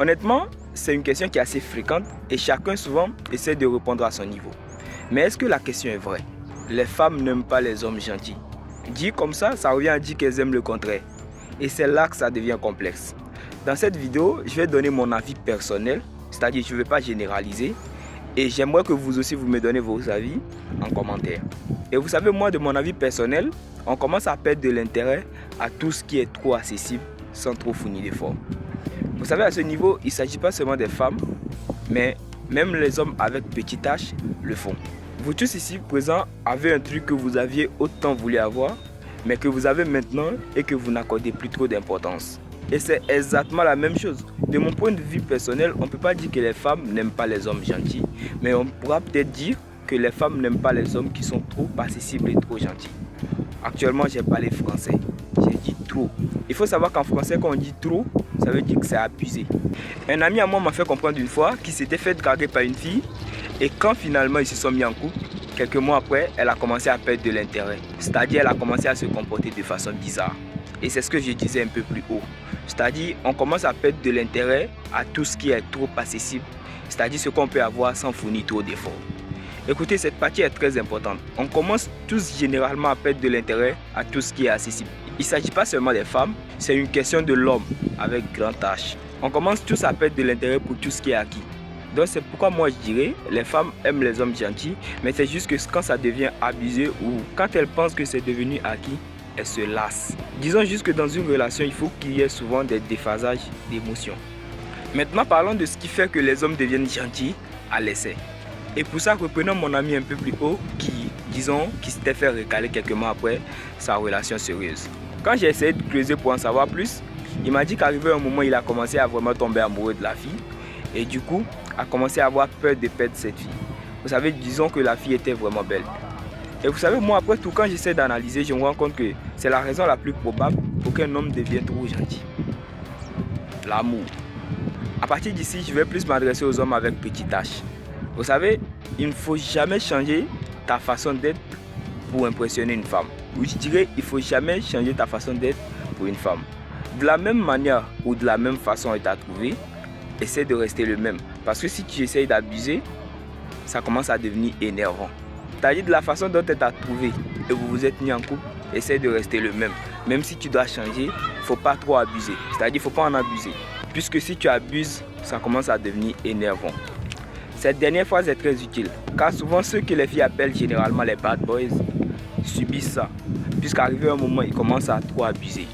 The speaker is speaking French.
Honnêtement, c'est une question qui est assez fréquente et chacun souvent essaie de répondre à son niveau. Mais est-ce que la question est vraie? Les femmes n'aiment pas les hommes gentils. Dit comme ça revient à dire qu'elles aiment le contraire. Et c'est là que ça devient complexe. Dans cette vidéo, je vais donner mon avis personnel, c'est-à-dire je ne vais pas généraliser. Et j'aimerais que vous aussi vous me donnez vos avis en commentaire. Et vous savez, moi de mon avis personnel, on commence à perdre de l'intérêt à tout ce qui est trop accessible sans trop fournir d'efforts. Vous savez, à ce niveau, il ne s'agit pas seulement des femmes, mais même les hommes avec petite H le font. Vous tous ici présents avez un truc que vous aviez autant voulu avoir, mais que vous avez maintenant et que vous n'accordez plus trop d'importance. Et c'est exactement la même chose. De mon point de vue personnel, on ne peut pas dire que les femmes n'aiment pas les hommes gentils, mais on pourra peut-être dire que les femmes n'aiment pas les hommes qui sont trop accessibles et trop gentils. Actuellement, j'ai parlé français. J'ai dit trop. Il faut savoir qu'en français, quand on dit trop, ça veut dire que c'est abusé. Un ami à moi m'a fait comprendre une fois qu'il s'était fait draguer par une fille et quand finalement ils se sont mis en couple, quelques mois après, elle a commencé à perdre de l'intérêt. C'est-à-dire, elle a commencé à se comporter de façon bizarre. Et c'est ce que je disais un peu plus haut. C'est-à-dire, on commence à perdre de l'intérêt à tout ce qui est trop accessible. C'est-à-dire ce qu'on peut avoir sans fournir trop d'efforts. Écoutez, cette partie est très importante. On commence tous généralement à perdre de l'intérêt à tout ce qui est accessible. Il ne s'agit pas seulement des femmes, c'est une question de l'homme avec grand H. On commence tous à perdre de l'intérêt pour tout ce qui est acquis. Donc c'est pourquoi moi je dirais, les femmes aiment les hommes gentils, mais c'est juste que quand ça devient abusé ou quand elles pensent que c'est devenu acquis, elles se lassent. Disons juste que dans une relation, il faut qu'il y ait souvent des déphasages d'émotions. Maintenant parlons de ce qui fait que les hommes deviennent gentils à l'essai. Et pour ça, reprenons mon ami un peu plus haut qui s'était fait recaler quelques mois après sa relation sérieuse. Quand j'ai essayé de creuser pour en savoir plus, il m'a dit qu'arrivé un moment, il a commencé à vraiment tomber amoureux de la fille. Et du coup, a commencé à avoir peur de perdre cette fille. Vous savez, disons que la fille était vraiment belle. Et vous savez, moi après tout, quand j'essaie d'analyser, je me rends compte que c'est la raison la plus probable pour qu'un homme devienne trop gentil. L'amour. À partir d'ici, je vais plus m'adresser aux hommes avec petit H. Vous savez, il ne faut jamais changer ta façon d'être pour impressionner une femme. Ou je dirais, il ne faut jamais changer ta façon d'être pour une femme. De la même manière ou de la même façon elle t'a trouvé, essaie de rester le même. Parce que si tu essayes d'abuser, ça commence à devenir énervant. C'est-à-dire de la façon dont elle t'a trouvé et vous vous êtes mis en couple, essaie de rester le même. Même si tu dois changer, il ne faut pas trop abuser. C'est-à-dire qu'il ne faut pas en abuser. Puisque si tu abuses, ça commence à devenir énervant. Cette dernière phrase est très utile, car souvent ceux que les filles appellent généralement les bad boys subissent ça, puisqu'arrivé un moment, ils commencent à trop abuser.